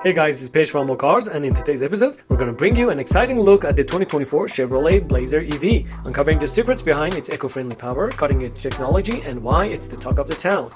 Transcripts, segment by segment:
Hey guys, it's Pej from Mocarz, and in today's episode, we're going to bring you an exciting look at the 2024 Chevrolet Blazer EV, uncovering the secrets behind its eco-friendly power, cutting-edge technology, and why it's the talk of the town.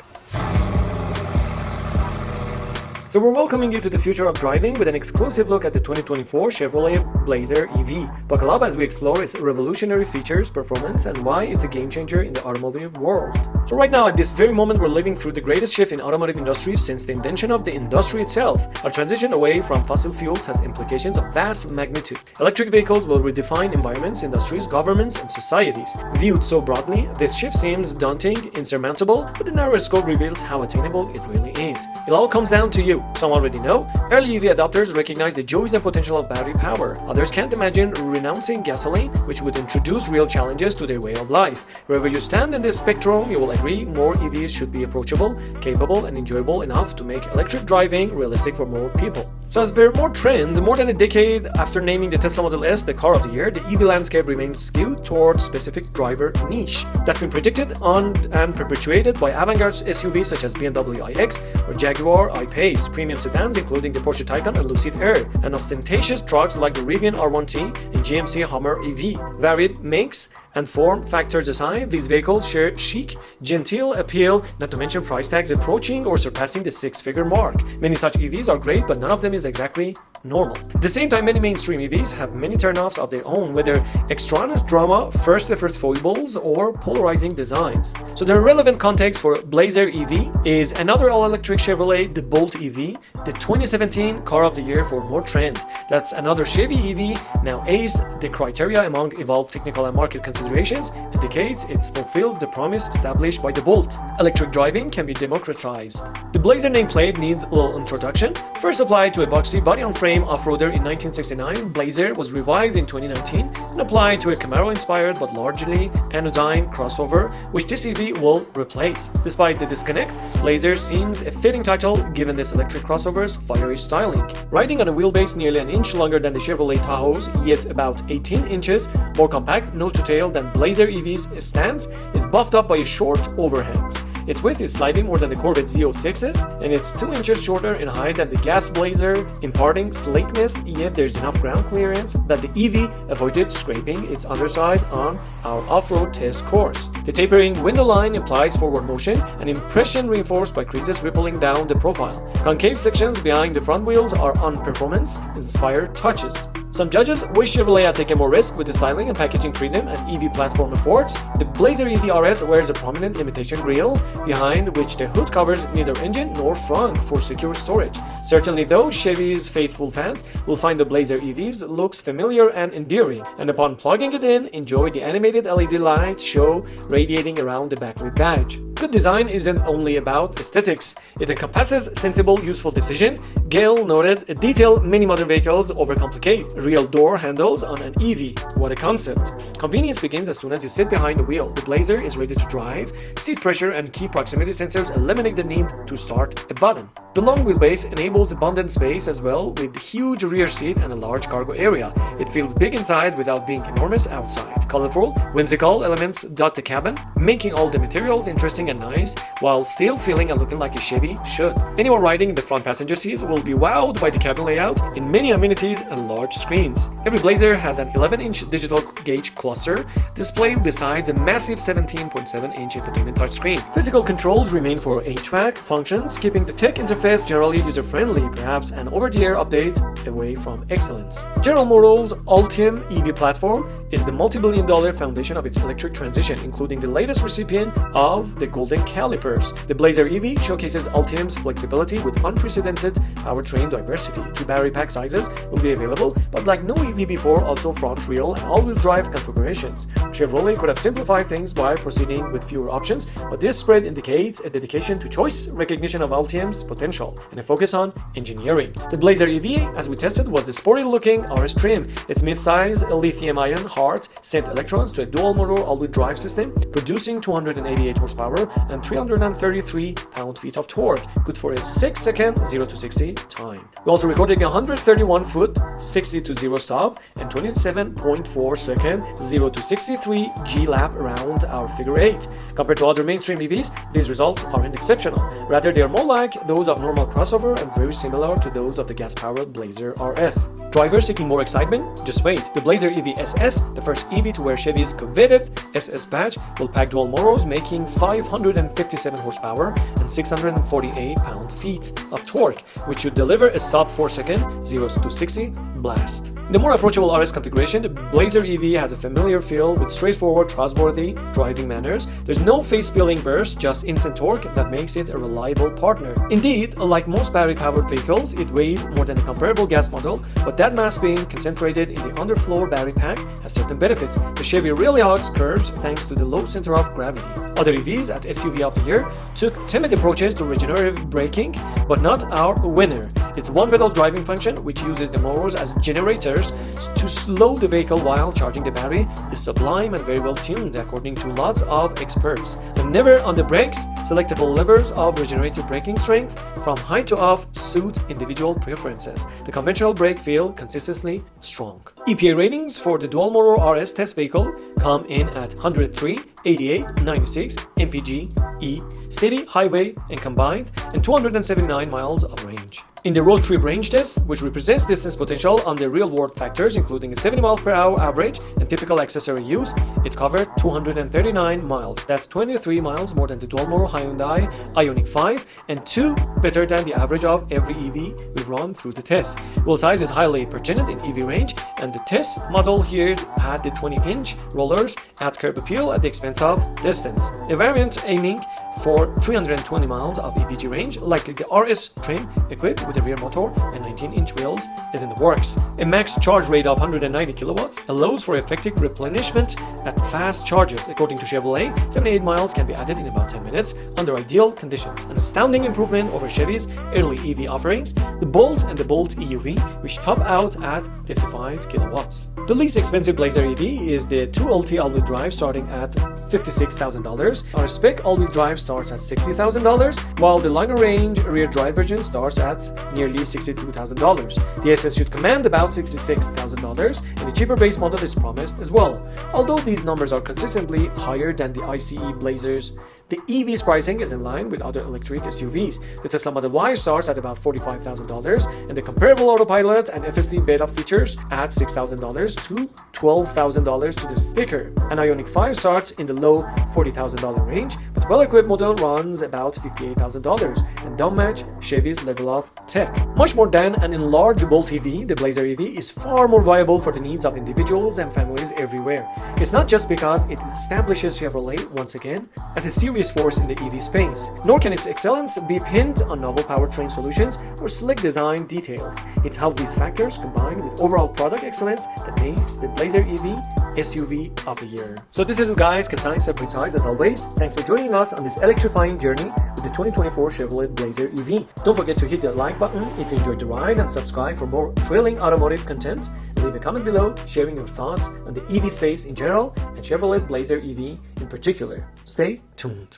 So we're welcoming you to the future of driving with an exclusive look at the 2024 Chevrolet Blazer EV. Buckle up as we explore its revolutionary features, performance, and why it's a game changer in the automotive world. So right now, at this very moment, we're living through the greatest shift in automotive industry since the invention of the industry itself. Our transition away from fossil fuels has implications of vast magnitude. Electric vehicles will redefine environments, industries, governments, and societies. Viewed so broadly, this shift seems daunting, insurmountable, but the narrow scope reveals how attainable it really is. It all comes down to you. Some already know. Early EV adopters recognize the joys and potential of battery power. Others can't imagine renouncing gasoline, which would introduce real challenges to their way of life. Wherever you stand in this spectrum, you will agree more EVs should be approachable, capable, and enjoyable enough to make electric driving realistic for more people. So as per more trend, more than a decade after naming the Tesla Model S the car of the year, the EV landscape remains skewed towards specific driver niche. That's been predicted on and perpetuated by avant-garde SUVs such as BMW iX or Jaguar I-Pace, premium sedans including the Porsche Taycan and Lucid Air, and ostentatious trucks like the Rivian R1T and GMC Hummer EV. Varied makes and form factors aside, these vehicles share chic, genteel appeal, not to mention price tags approaching or surpassing the six-figure mark. Many such EVs are great, but none of them is exactly normal. At the same time, many mainstream EVs have many turnoffs of their own, whether extraneous drama, first effort foibles, or polarizing designs. So the relevant context for Blazer EV is another all-electric Chevrolet, the Bolt EV, the 2017 car of the year for more trend. That's another Chevy EV, now aced the criteria among evolved technical and market considerations, indicates it fulfills the promise established by the Bolt. Electric driving can be democratized. The Blazer nameplate needs a little introduction. First applied to a boxy body-on-frame off-roader in 1969, Blazer was revived in 2019 and applied to a Camaro-inspired but largely anodyne crossover, which this EV will replace. Despite the disconnect, Blazer seems a fitting title given this electric crossover's fiery styling. Riding on a wheelbase nearly an inch longer than the Chevrolet Tahoe's, yet about 18 inches more compact nose-to-tail than Blazer EV's stance, is buffed up by short overhangs. Its width is slightly more than the Corvette Z06's, and it's 2 inches shorter in height than the gas Blazer, imparting sleekness, yet there's enough ground clearance that the EV avoided scraping its underside on our off-road test course. The tapering window line implies forward motion, an impression reinforced by creases rippling down the profile. Concave sections behind the front wheels are on performance-inspired touches. Some judges wish Chevrolet had taken more risk with the styling and packaging freedom and EV platform affords. The Blazer EV RS wears a prominent imitation grille, behind which the hood covers neither engine nor frunk for secure storage. Certainly though, Chevy's faithful fans will find the Blazer EV's looks familiar and endearing, and upon plugging it in, enjoy the animated LED light show radiating around the backlit badge. Good design isn't only about aesthetics, it encompasses sensible, useful decision. Gale noted, detail many modern vehicles overcomplicate. Real door handles on an EV. What a concept. Convenience begins as soon as you sit behind the wheel. The Blazer is ready to drive. Seat pressure and key proximity sensors eliminate the need to start a button. The long wheelbase enables abundant space as well, with a huge rear seat and a large cargo area. It feels big inside without being enormous outside. Colorful, whimsical elements dot the cabin, making all the materials interesting and nice, while still feeling and looking like a Chevy should. Anyone riding in the front passenger seats will be wowed by the cabin layout in many amenities and large screens. Every Blazer has an 11-inch digital gauge cluster display besides a massive 17.7-inch infotainment touchscreen. Physical controls remain for HVAC functions, keeping the tech interface generally user-friendly, perhaps an over-the-air update away from excellence. General Motors' Ultium EV platform is the multi-billion-dollar foundation of its electric transition, including the latest recipient of the Golden Calipers. The Blazer EV showcases Ultium's flexibility with unprecedented powertrain diversity. 2 battery pack sizes will be available, but like no EV before, also front, rear, and all-wheel drive configurations. Chevrolet could have simplified things by proceeding with fewer options, but this spread indicates a dedication to choice, recognition of Ultium's potential, and a focus on engineering. The Blazer EV, as we tested, was the sporty-looking RS trim. Its mid-size lithium-ion heart sent electrons to a dual-motor all-wheel drive system, producing 288 horsepower and 333 pound-feet of torque, good for a 6-second 0 to 60 time. We also recorded a 131-foot 60 to 0 stop and 27.4 second 0 to 63 G lap around our figure 8. Compared to other mainstream EVs, these results aren't exceptional. Rather, they are more like those of normal crossover and very similar to those of the gas-powered Blazer RS. Drivers seeking more excitement? Just wait. The Blazer EV SS, the first EV to wear Chevy's coveted SS badge, will pack dual motors, making 557 horsepower and 648 pound-feet of torque, which should deliver a sub-4 second 0 to 60 blast. In the more approachable RS configuration, the Blazer EV has a familiar feel with straightforward, trustworthy driving manners. There's no face-peeling burst, just instant torque that makes it a reliable partner. Indeed, like most battery-powered vehicles, it weighs more than a comparable gas model, but that mass being concentrated in the underfloor battery pack has certain benefits. The Chevy really hugs curves thanks to the low center of gravity. Other EVs at SUV of the year took timid approaches to regenerative braking, but not our winner. Its one-pedal driving function, which uses the motors as generators to slow the vehicle while charging the battery, is sublime and very well tuned according to lots of experts. And never on the brakes, selectable levers of regenerative braking strength from high to off suit individual preferences. The conventional brake feel consistently strong. EPA ratings for the dual-motor RS test vehicle come in at 103, 88, 96 mpg/e, city, highway, and combined, and 279 miles of range. In the road trip range test, which represents distance potential on the real-world factors, including a 70 miles per hour average and typical accessory use, it covered 239 miles. That's 23 miles more than the dual-motor Hyundai Ioniq 5 and 2 better than the average of every EV we've run through the test. Wheel size is highly pertinent in EV range, and the test model here had the 20-inch rollers at curb appeal at the expense of distance. A variant aiming for 320 miles of EPG range, likely the RS trim equipped with a rear motor and 19-inch wheels, is in the works. A max charge rate of 190 kilowatts allows for effective replenishment at fast charges. According to Chevrolet, 78 miles can be added in about 10 minutes under ideal conditions. An astounding improvement over Chevy's early EV offerings, the Bolt and the Bolt EUV, which top out at 55 kilowatts. The least expensive Blazer EV is the 2LT all-wheel drive starting at $56,000. Our spec all-wheel drive starts at $60,000, while the liner range rear drive version starts at nearly $62,000. The SS should command about $66,000, and a cheaper base model is promised as well. Although these numbers are consistently higher than the ICE Blazers, the EV's pricing is in line with other electric SUVs. The Tesla Model Y starts at about $45,000, and the comparable autopilot and FSD beta features add $6,000 to $12,000 to the sticker. An Ioniq 5 starts in the low $40,000 range, but well-equipped model runs about $58,000 and don't match Chevy's level of tech. Much more than an enlarged Bolt EV, the Blazer EV is far more viable for the needs of individuals and families everywhere. It's not just because it establishes Chevrolet once again as a serious force in the EV space, nor can its excellence be pinned on novel powertrain solutions or slick design details. It's how these factors combine with overall product excellence that makes the Blazer EV SUV of the year. So this is it, guys, concise and precise as always. Thanks for joining us on this electrifying journey with the 2024 Chevrolet Blazer EV. Don't forget to hit the like button if you enjoyed the ride and subscribe for more thrilling automotive content. And leave a comment below sharing your thoughts on the EV space in general and Chevrolet Blazer EV in particular. Stay tuned.